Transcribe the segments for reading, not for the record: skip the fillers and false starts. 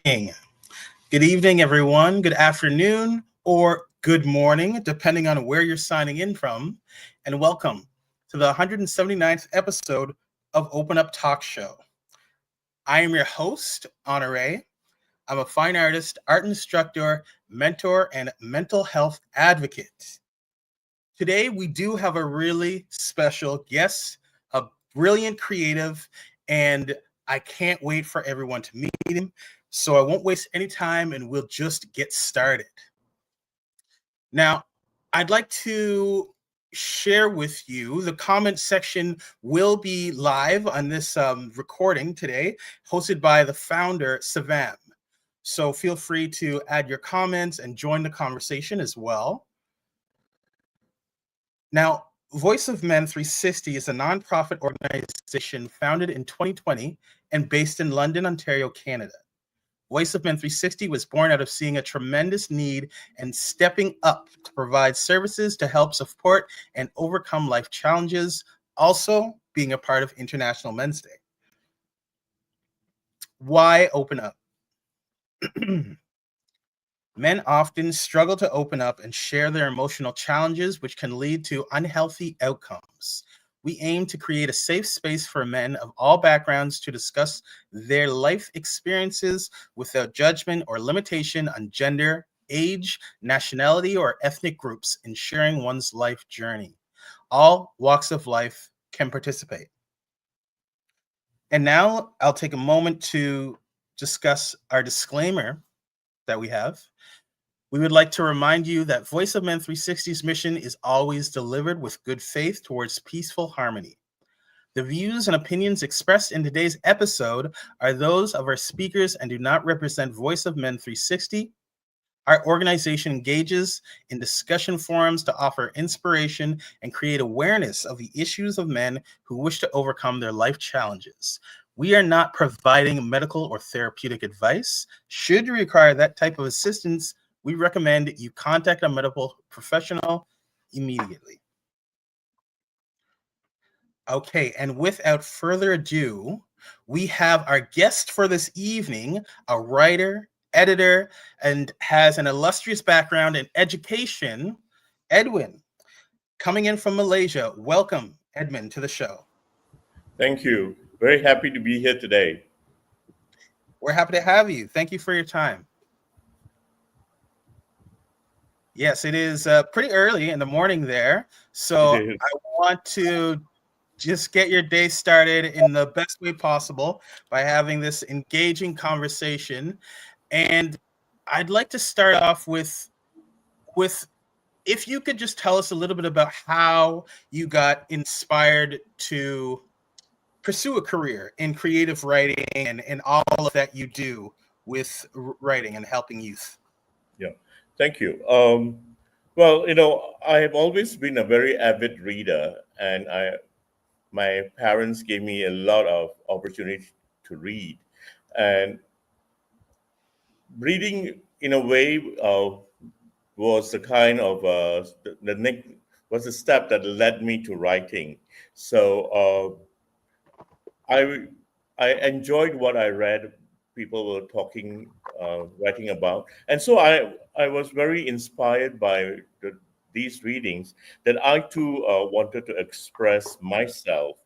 Good evening, everyone. Good afternoon or good morning, depending on where you're signing in from. And welcome to the 179th episode of Open Up Talk Show. I am your host, Honoré. I'm a fine artist, art instructor, mentor, and mental health advocate. Today, we do have a really special guest, a brilliant creative, and I can't wait for everyone to meet him. So I won't waste any time and we'll just get started. Now, I'd like to share with you the comment section will be live on this recording today, hosted by the founder, Savam. So feel free to add your comments and join the conversation as well. Now, Voice of Men 360 is a nonprofit organization founded in 2020 and based in London, Ontario, Canada. Voice of Men 360 was born out of seeing a tremendous need and stepping up to provide services to help support and overcome life challenges, also being a part of International Men's Day. Why open up? Men often struggle to open up and share their emotional challenges, which can lead to unhealthy outcomes. We aim to create a safe space for men of all backgrounds to discuss their life experiences without judgment or limitation on gender, age, nationality, or ethnic groups, ensuring one's life journey. All walks of life can participate. And now I'll take a moment to discuss our disclaimer that we have. We would like to remind you that Voice of Men 360's mission is always delivered with good faith towards peaceful harmony. The views and opinions expressed in today's episode are those of our speakers and do not represent Voice of Men 360. Our organization engages in discussion forums to offer inspiration and create awareness of the issues of men who wish to overcome their life challenges. We are not providing medical or therapeutic advice. Should you require that type of assistance, we recommend you contact a medical professional immediately. Okay, and without further ado, we have our guest for this evening, a writer, editor, and has an illustrious background in education, Edwin, coming in from Malaysia. Welcome, Edmund, to the show. Thank you. Very happy to be here today. We're happy to have you. Thank you for your time. Yes, it is pretty early in the morning there. So I want to just get your day started in the best way possible by having this engaging conversation. And I'd like to start off with if you could just tell us a little bit about how you got inspired to pursue a career in creative writing and all of that you do with writing and helping youth. Yeah, thank you. Well, I have always been a very avid reader, and my parents gave me a lot of opportunity to read, and reading in a way was the kind of was the step that led me to writing. So I I enjoyed what I read. People were talking, writing about, and so I was very inspired by these readings that I too wanted to express myself,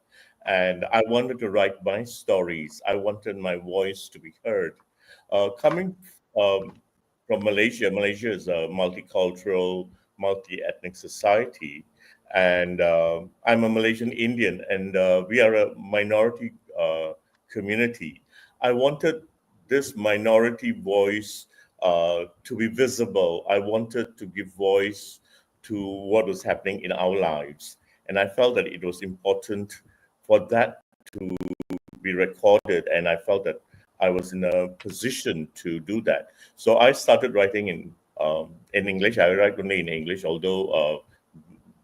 and I wanted to write my stories. I wanted my voice to be heard. Coming from Malaysia, Malaysia is a multicultural, multi-ethnic society, and I'm a Malaysian Indian, and we are a minority community. I wanted this minority voice to be visible. I wanted to give voice to what was happening in our lives, and I felt that it was important for that to be recorded, and I felt that I was in a position to do that. So I started writing in English. I write only in English, although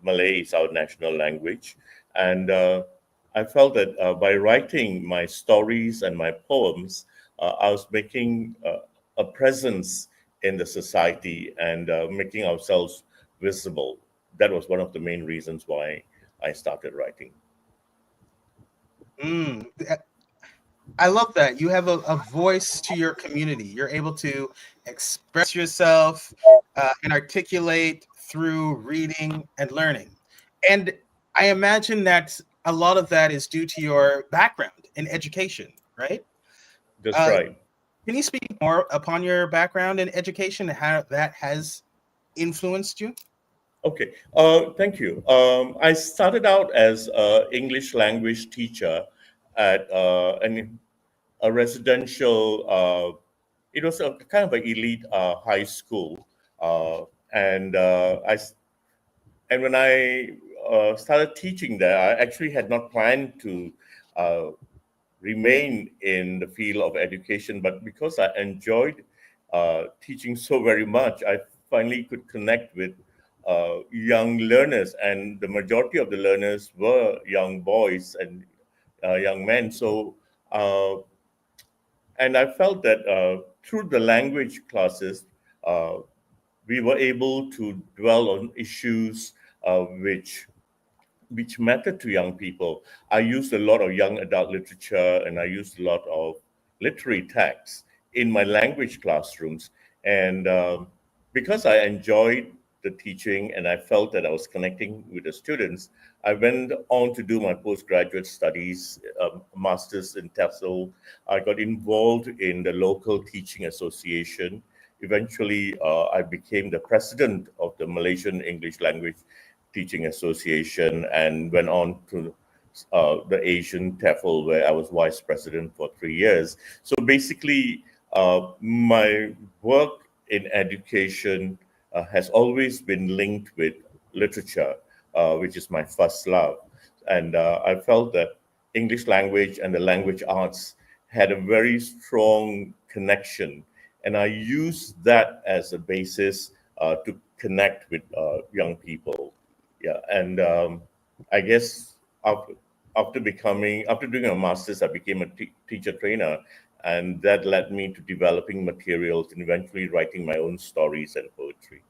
Malay is our national language. And I felt that by writing my stories and my poems, I was making a presence in the society and making ourselves visible. That was one of the main reasons why I started writing. I love that. You have a voice to your community. You're able to express yourself and articulate through reading and learning. And I imagine that a lot of that is due to your background in education, right? That's Uh, right. can you speak more upon your background in education and how that has influenced you? Okay, thank you. I started out as an English language teacher at a residential. It was a kind of an elite high school, and and when I started teaching there, I actually had not planned to uh, remain in the field of education, but because I enjoyed teaching so very much, I finally could connect with young learners, and the majority of the learners were young boys and young men. So, and I felt that through the language classes, uh, we were able to dwell on issues which mattered to young people. I used a lot of young adult literature and I used a lot of literary texts in my language classrooms. And because I enjoyed the teaching and I felt that I was connecting with the students, I went on to do my postgraduate studies, master's in TESOL. I got involved in the local teaching association. Eventually, I became the president of the Malaysian English Language Teaching Association and went on to the Asian TEFL, where I was vice president for 3 years. So basically, my work in education has always been linked with literature, which is my first love. And I felt that English language and the language arts had a very strong connection. And I used that as a basis to connect with young people. Yeah, and I guess after after doing a master's, I became a teacher trainer, and that led me to developing materials and eventually writing my own stories and poetry.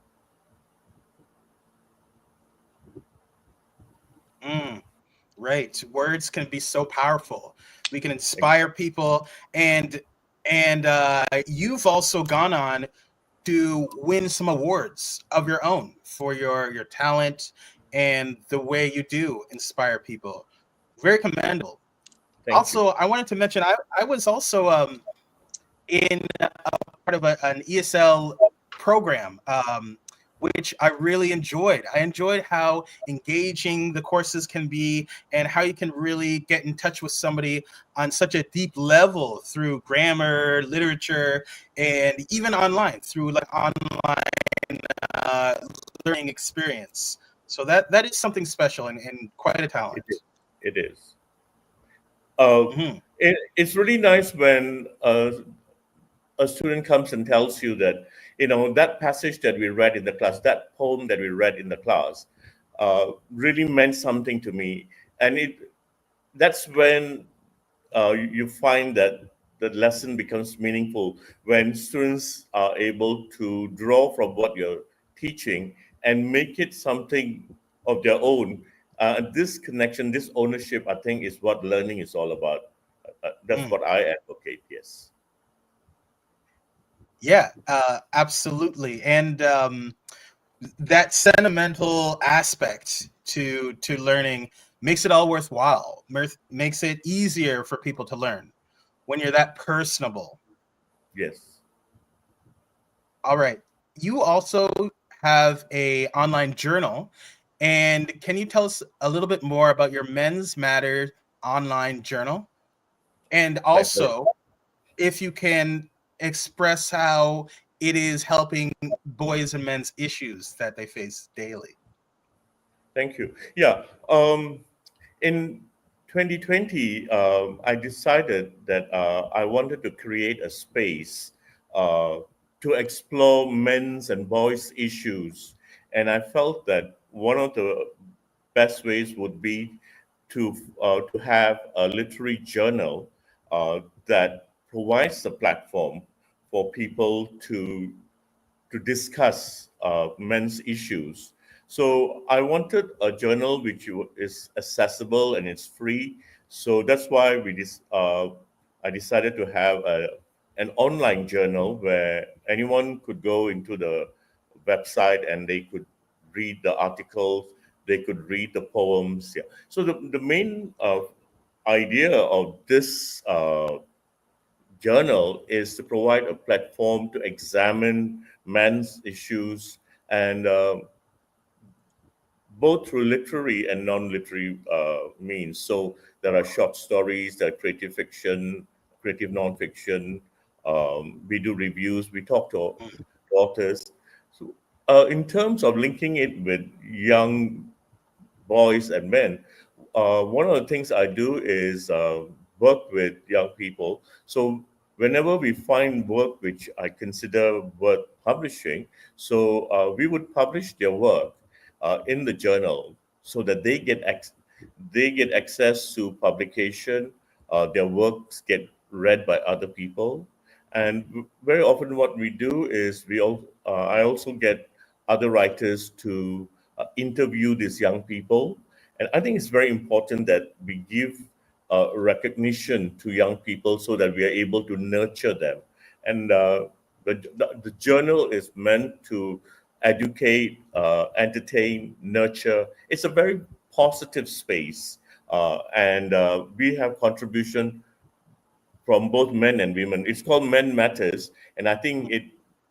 Mm, right. Words can be so powerful. We can inspire Exactly. people, and you've also gone on to win some awards of your own for your talent and the way you do inspire people. Very commendable. Thank you. Also, I wanted to mention I was also in part of an ESL program, which I really enjoyed. I enjoyed how engaging the courses can be and how you can really get in touch with somebody on such a deep level through grammar, literature, and even online through like online uh, learning experience. So that is something special and quite a It is. talent. It is. Uh, Hmm. it's really nice when a student comes and tells you that that passage that we read in the class, that poem that we read in the class, really meant something to me, and that's when you find that the lesson becomes meaningful when students are able to draw from what you're teaching and make it something of their own. This connection, this ownership, I think, is what learning is all about. That's Mm. what I advocate. Yes. Yeah, absolutely. And that sentimental aspect to learning makes it all worthwhile. Makes it easier for people to learn when you're that personable. Yes. All right. You also have a online journal, and can you tell us a little bit more about your Men's Matter online journal? And My pleasure. also, if you can express how it is helping boys and men's issues that they face daily. Thank you. Yeah. In 2020, I decided that I wanted to create a space uh, to explore men's and boys' issues. And I felt that one of the best ways would be to have a literary journal that provides a platform for people to discuss men's issues. So I wanted a journal which is accessible and it's free. So that's why I decided to have an online journal where anyone could go into the website and they could read the articles, they could read the poems. Yeah. So the main idea of this journal is to provide a platform to examine men's issues and both through literary and non-literary means. So there are short stories, there are creative fiction, creative non-fiction. We do reviews. We talk to authors. So, in terms of linking it with young boys and men, one of the things I do is work with young people. So whenever we find work which I consider worth publishing, so we would publish their work in the journal so that they get access to publication. Their works get read by other people, and very often what we do is I also get other writers to interview these young people, and I think it's very important that we give recognition to young people so that we are able to nurture them. And the journal is meant to educate, entertain, nurture. It's a very positive space. And we have contribution from both men and women. It's called Men Matters, and I think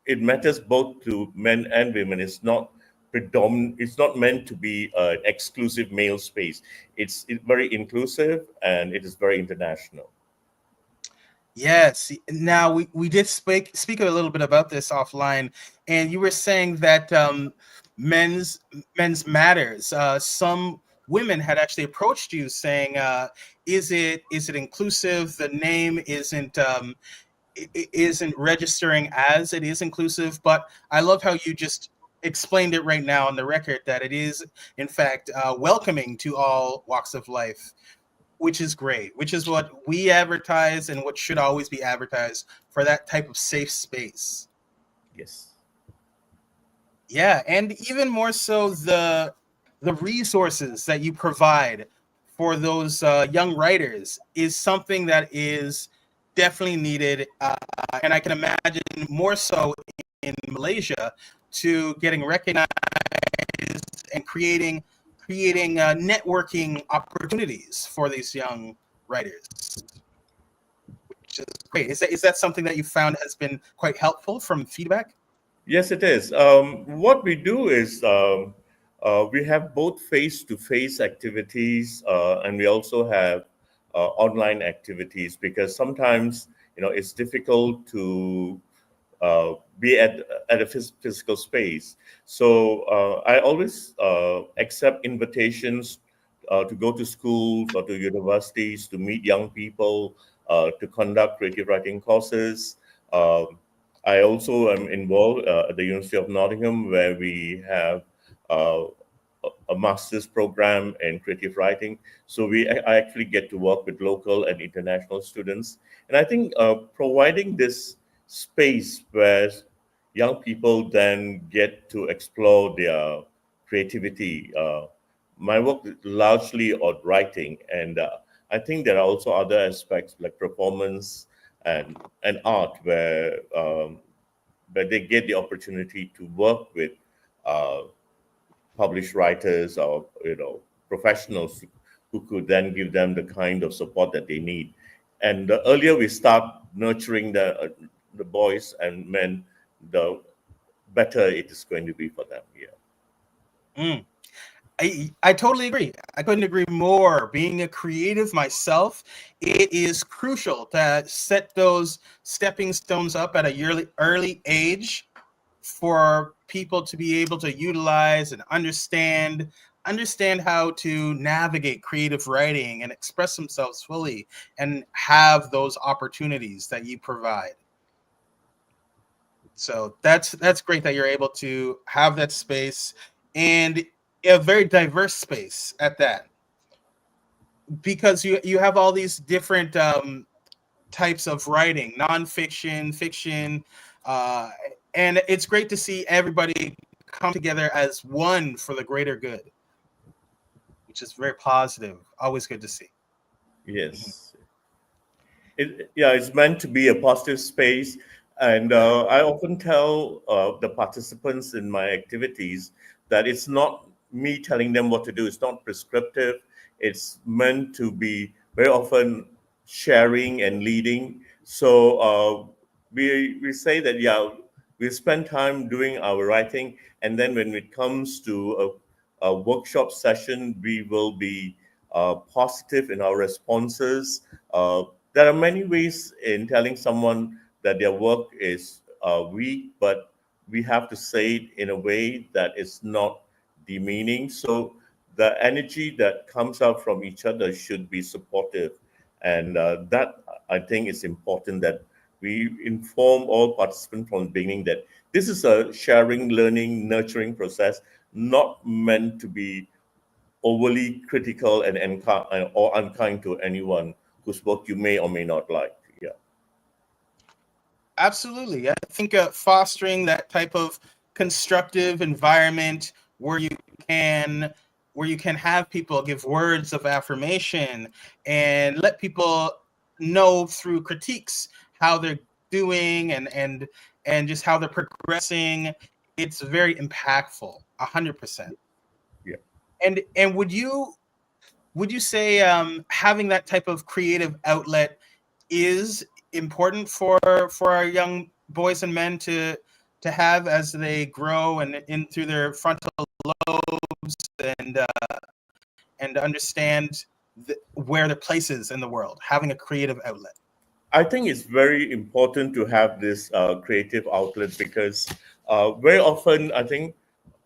it matters both to men and women. It's not predominant. It's not meant to be an exclusive male space. It's very inclusive and it is very international. Yes. Now we did speak a little bit about this offline, and you were saying that men's matters. Some women had actually approached you saying, "Is it inclusive? The name isn't registering as it is inclusive." But I love how you just explained it right now on the record that it is in fact welcoming to all walks of life, which is great, which is what we advertise and what should always be advertised for that type of safe space. Yes. Yeah, and even more so the resources that you provide for those young writers is something that is definitely needed, and I can imagine more so in Malaysia to getting recognized and creating networking opportunities for these young writers, which is great. Is that something that you found has been quite helpful from feedback? Yes, it is. What we do is we have both face-to-face activities, and we also have online activities because sometimes it's difficult to be at a physical space. So I always accept invitations to go to schools or to universities to meet young people, to conduct creative writing courses. I also am involved at the University of Nottingham, where we have uh, a master's program in creative writing. So I actually get to work with local and international students. And I think providing this space where young people then get to explore their creativity. My work is largely on writing, and I think there are also other aspects like performance and art where they get the opportunity to work with uh, published writers or professionals who could then give them the kind of support that they need. And the earlier we start nurturing the boys and men, the better it is going to be for them. Yeah. Mm. I totally agree. I couldn't agree more. Being a creative myself, it is crucial to set those stepping stones up at a early age for people to be able to utilize and understand how to navigate creative writing and express themselves fully and have those opportunities that you provide. So that's great that you're able to have that space, and a very diverse space at that, because you have all these different types of writing, nonfiction, fiction, uh, and it's great to see everybody come together as one for the greater good, which is very positive. Always good to see. Mhm. Yes. It's meant to be a positive space. And I often tell the participants in my activities that it's not me telling them what to do. It's not prescriptive. It's meant to be very often sharing and leading. So we say that, we spend time doing our writing, and then when it comes to a workshop session, we will be positive in our responses. There are many ways in telling someone that their work is weak, but we have to say it in a way that is not demeaning. So the energy that comes out from each other should be supportive. And that, I think, is important, that we inform all participants from the beginning that this is a sharing, learning, nurturing process, not meant to be overly critical and or unkind to anyone whose work you may or may not like. Yeah. Absolutely. I think fostering that type of constructive environment where you can have people give words of affirmation and let people know through critiques how they're doing and just how they're progressing. It's very impactful, 100%. Yeah. And would you say having that type of creative outlet is important for our young boys and men to have as they grow and in through their frontal lobes and understand where their place is in the world, having a creative outlet? I think it's very important to have this creative outlet, because very often, I think,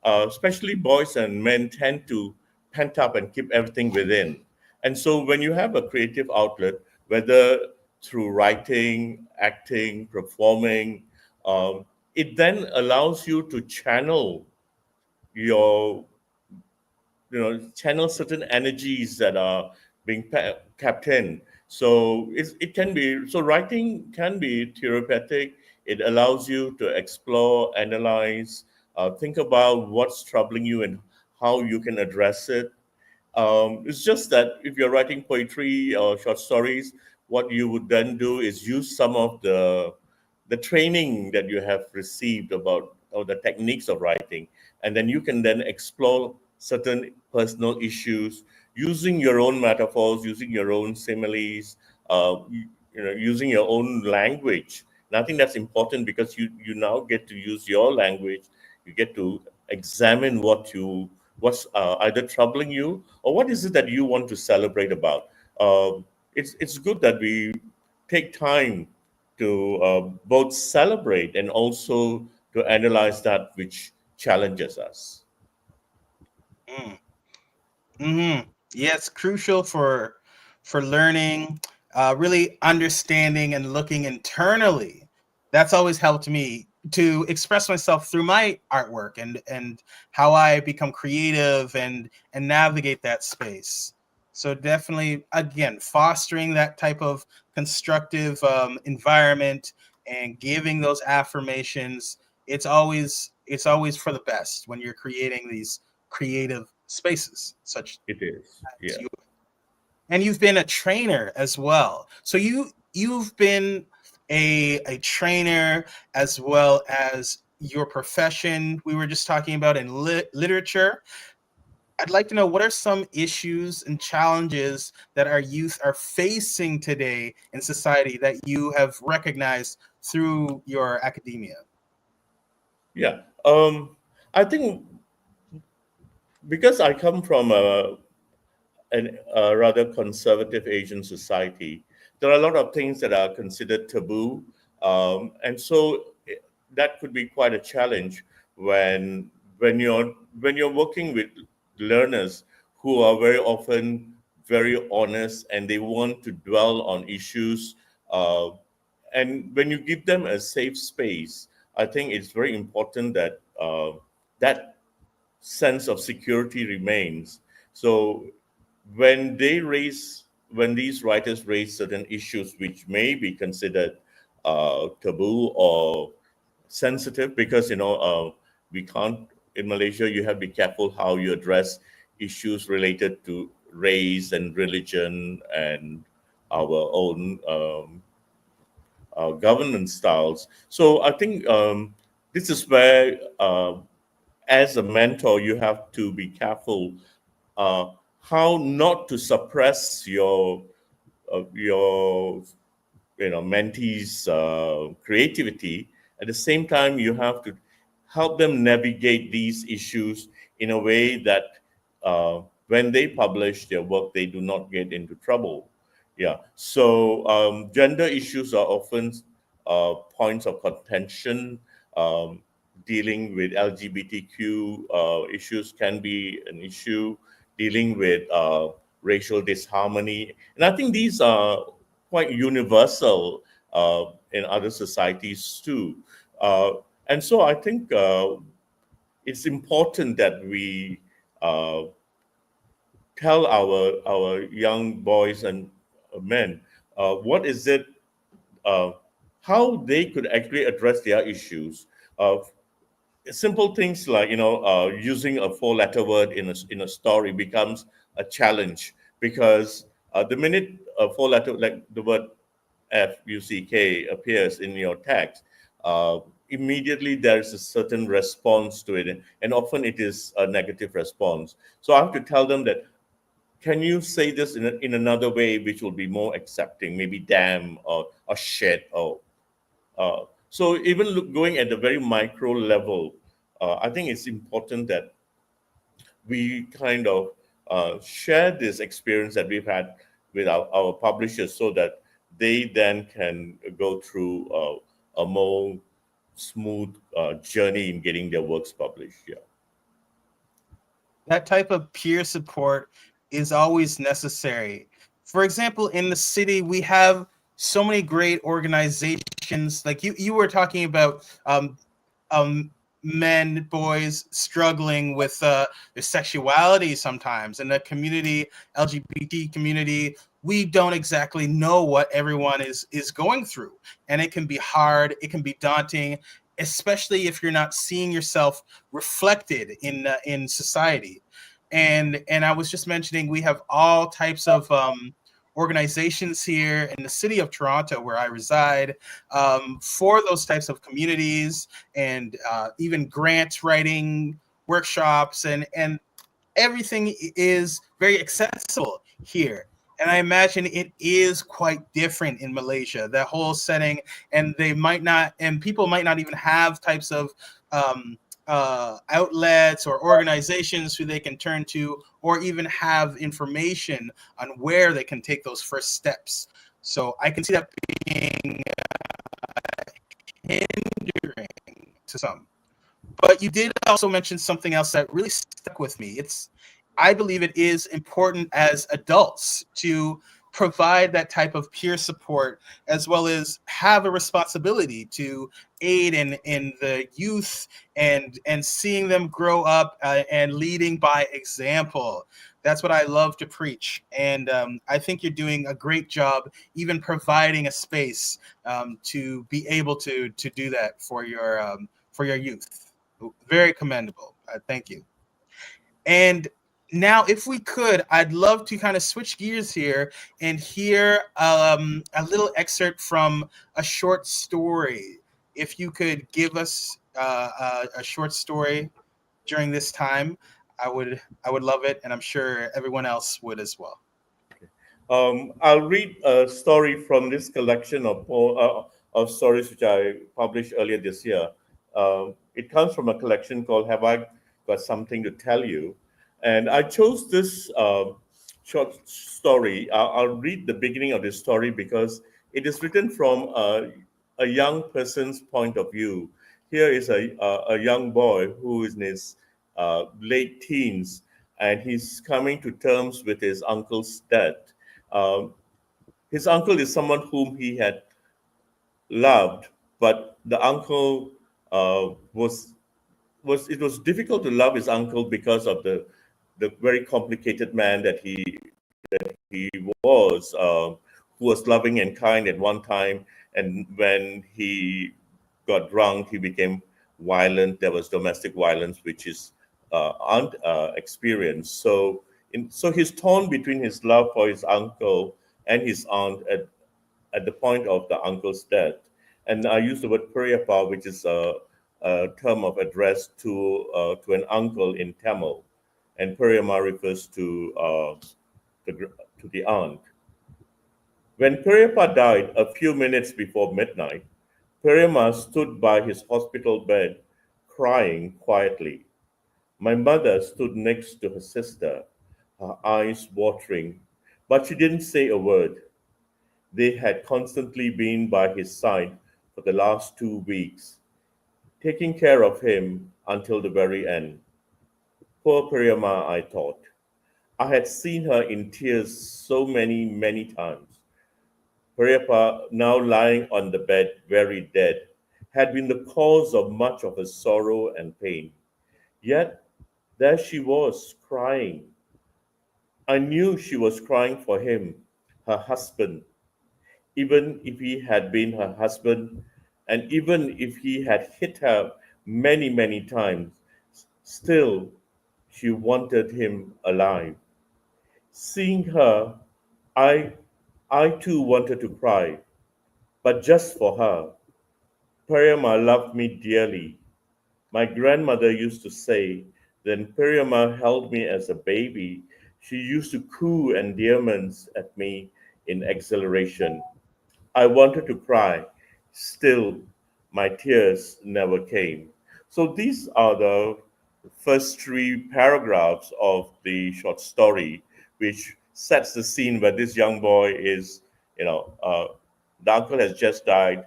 especially boys and men tend to pent up and keep everything within. And so when you have a creative outlet, whether through writing, acting, performing, it then allows you to channel your channel certain energies that are being kept in. So it can be, so writing can be therapeutic. It allows you to explore, analyze, think about what's troubling you and how you can address it. It's just that if you're writing poetry or short stories, what you would then do is use some of the training that you have received about, or the techniques of writing, and then you can then explore certain personal issues using your own metaphors, using your own similes, using your own language. And I think that's important, because you now get to use your language. You get to examine what's either troubling you, or what is it that you want to celebrate about. It's good that we take time to both celebrate and also to analyze that which challenges us. Mm. Mm-hmm. Yeah, it's crucial for learning, really understanding and looking internally. That's always helped me to express myself through my artwork and how I become creative and navigate that space. So definitely, again, fostering that type of constructive environment and giving those affirmations. It's always for the best when you're creating these creative spaces such It is, as yeah. you. And you've been a trainer as well, so you've been a trainer as well as your profession we were just talking about in literature. I'd like to know, what are some issues and challenges that our youth are facing today in society that you have recognized through your academia? Yeah. I think, because I come from a rather conservative Asian society, there are a lot of things that are considered taboo, and so that could be quite a challenge when when you're working with learners who are very often very honest, and they want to dwell on issues. Uh, and when you give them a safe space, I think it's very important that that sense of security remains. So when these writers raise certain issues which may be considered taboo or sensitive, because we can't, in Malaysia, you have to be careful how you address issues related to race and religion and our own governance styles. So I think this is where, as a mentor, you have to be careful uh, how not to suppress your mentees' creativity. At the same time, you have to help them navigate these issues in a way that when they publish their work, they do not get into trouble. Yeah. So gender issues are often points of contention. Um, Dealing with LGBTQ issues can be an issue. Dealing with racial disharmony, and I think these are quite universal in other societies too. Uh, and so I think it's important that we uh, tell our young boys and men what is it, uh, how they could actually address their issues. Simple things like using a four-letter word in a story becomes a challenge because the minute a four-letter, like the word FUCK, appears in your text, uh, immediately there's a certain response to it, and often it is a negative response. So I have to tell them that, can you say this in another way which will be more accepting, maybe damn or shit so even going at the very micro level, I think it's important that we kind of share this experience that we've had with our publishers so that they then can go through a more smooth journey in getting their works published. Yeah. That type of peer support is always necessary. For example, in the city, we have so many great organizations. Like you were talking about um, men, boys struggling with their sexuality sometimes. In the community, LGBT community, we don't exactly know what everyone is going through, and it can be hard. It can be daunting, especially if you're not seeing yourself reflected in society. And I was just mentioning we have all types of organizations here in the city of Toronto, where I reside, for those types of communities, and even grant writing workshops, and everything is very accessible here. And I imagine it is quite different in Malaysia, that whole setting, and they might not, and people might not even have types of um, outlets or organizations who they can turn to, or even have information on where they can take those first steps. So I can see that being hindering to some. But you did also mention something else that really stuck with me. I believe it is important as adults to provide that type of peer support, as well as have a responsibility to aid in the youth, and seeing them grow up, and leading by example. That's what I love to preach, and I think you're doing a great job, even providing a space to be able to do that for your youth. Very commendable. Thank you. And now, if we could, I'd love to kind of switch gears here and hear a little excerpt from a short story. If you could give us a short story during this time, I would love it, and I'm sure everyone else would as well. I'll read a story from this collection of stories which I published earlier this year. It comes from a collection called "Have I Got Something to Tell You," and I chose this short story. I'll read the beginning of this story because it is written from a young person's point of view. Here is a young boy who is in his late teens, and he's coming to terms with his uncle's death. um, his uncle is someone whom he had loved, but the uncle was it was difficult to love his uncle because of the very complicated man that he was, who was loving and kind at one time, and when he got drunk, he became violent. There was domestic violence, which is experienced. So he's torn between his love for his uncle and his aunt at the point of the uncle's death. And I use the word Periyappa, which is a term of address to an uncle in Tamil, and Periyamma refers to the aunt. When Periyappa died a few minutes before midnight, Periyamma stood by his hospital bed, crying quietly. My mother stood next to her sister, her eyes watering, but she didn't say a word. They had constantly been by his side for the last 2 weeks, taking care of him until the very end. Poor Priyama, I thought. I had seen her in tears so many, many times. Priyapa, now lying on the bed, very dead, had been the cause of much of her sorrow and pain. Yet there she was, crying. I knew she was crying for him, her husband, even if he had been her husband, and even if he had hit her many, many times, still she wanted him alive. Seeing her, I, I too wanted to cry, but just for her. Pariyamma loved me dearly. My grandmother used to say, when Pariyamma held me as a baby, she used to coo endearments at me in exhilaration. I wanted to cry. Still, my tears never came. So these are the first three paragraphs of the short story, which sets the scene where this young boy is, you know, the uncle has just died,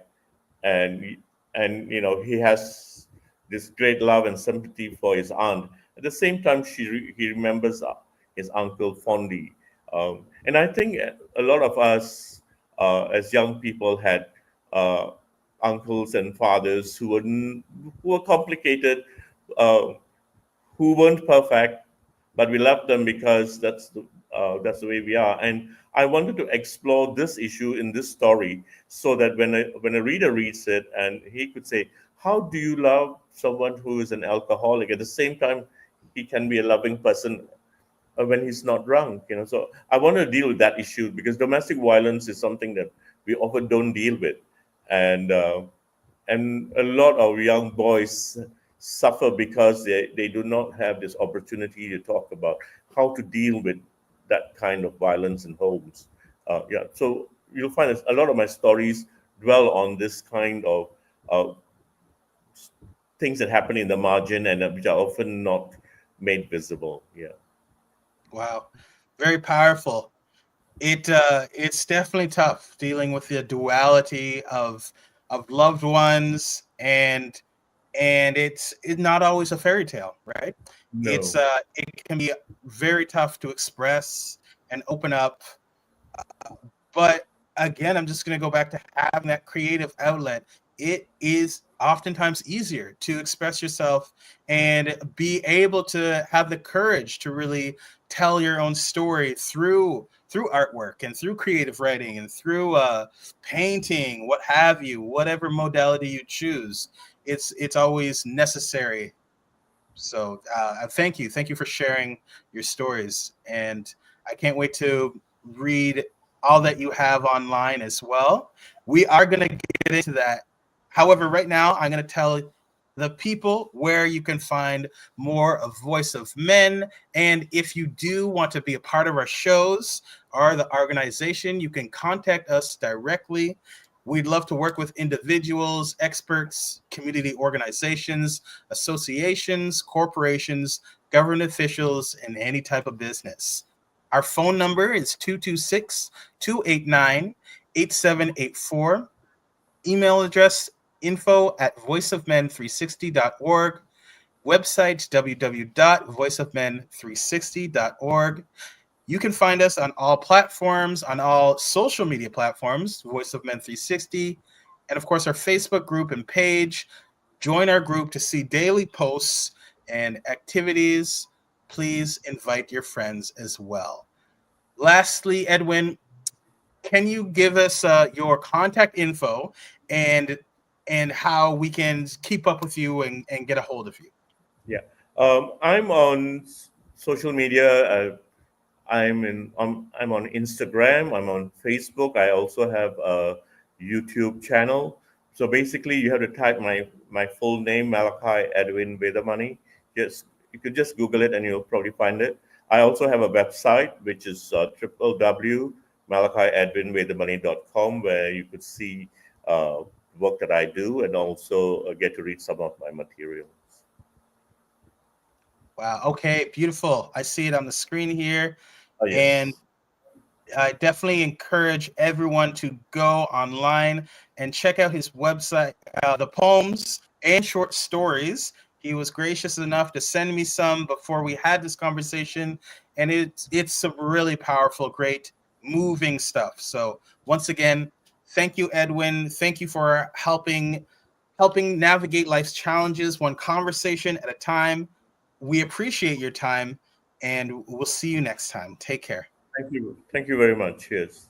and he has this great love and sympathy for his aunt. At the same time, he remembers his uncle fondly, and I think a lot of us as young people had uh, uncles and fathers who were complicated, uh, who weren't perfect, but we love them because that's the way we are. And I wanted to explore this issue in this story so that when a reader reads it, and he could say, "How do you love someone who is an alcoholic? At the same time, he can be a loving person when he's not drunk." So I want to deal with that issue because domestic violence is something that we often don't deal with, and a lot of young boys suffer because they do not have this opportunity to talk about how to deal with that kind of violence in homes. Yeah, so you'll find a lot of my stories dwell on this kind of uh, things that happen in the margin and which are often not made visible. Yeah. Wow, very powerful. It's definitely tough dealing with the duality of loved ones, and it's not always a fairy tale, right? No. It can be very tough to express and open up, but again, I'm just going to go back to having that creative outlet. It is oftentimes easier to express yourself and be able to have the courage to really tell your own story through artwork and through creative writing and through painting, what have you, whatever modality you choose. It's always necessary. So thank you for sharing your stories, and I can't wait to read all that you have online as well. We are going to get into that. However, right now I'm going to tell the people where you can find more of Voice of Men, and if you do want to be a part of our shows or the organization, you can contact us directly. We'd love to work with individuals, experts, community organizations, associations, corporations, government officials, and any type of business. Our phone number is 226 289 8784. Email address info@voiceofmen360.org. Website www.voiceofmen360.org. You can find us on all platforms, on all social media platforms, Voice of Men 360, and of course our Facebook group and page. Join our group to see daily posts and activities. Please invite your friends as well. Lastly, Edwin, can you give us your contact info and how we can keep up with you and get a hold of you? Yeah. I'm on social media. I'm on Instagram. I'm on Facebook. I also have a YouTube channel. So basically, you have to type my full name, Malachi Edwin Vethamani. You could just Google it, and you'll probably find it. I also have a website, which is www.malachiedwinvethamani.com, where you could see work that I do, and also get to read some of my materials. Wow. Okay. Beautiful. I see it on the screen here. Oh, yes. And I definitely encourage everyone to go online and check out his website, the poems and short stories. He was gracious enough to send me some before we had this conversation, and it's some really powerful, great, moving stuff. So once again, thank you, Edwin. Thank you for helping navigate life's challenges one conversation at a time. We appreciate your time, and we'll see you next time. Take care. Thank you. Thank you very much. Yes.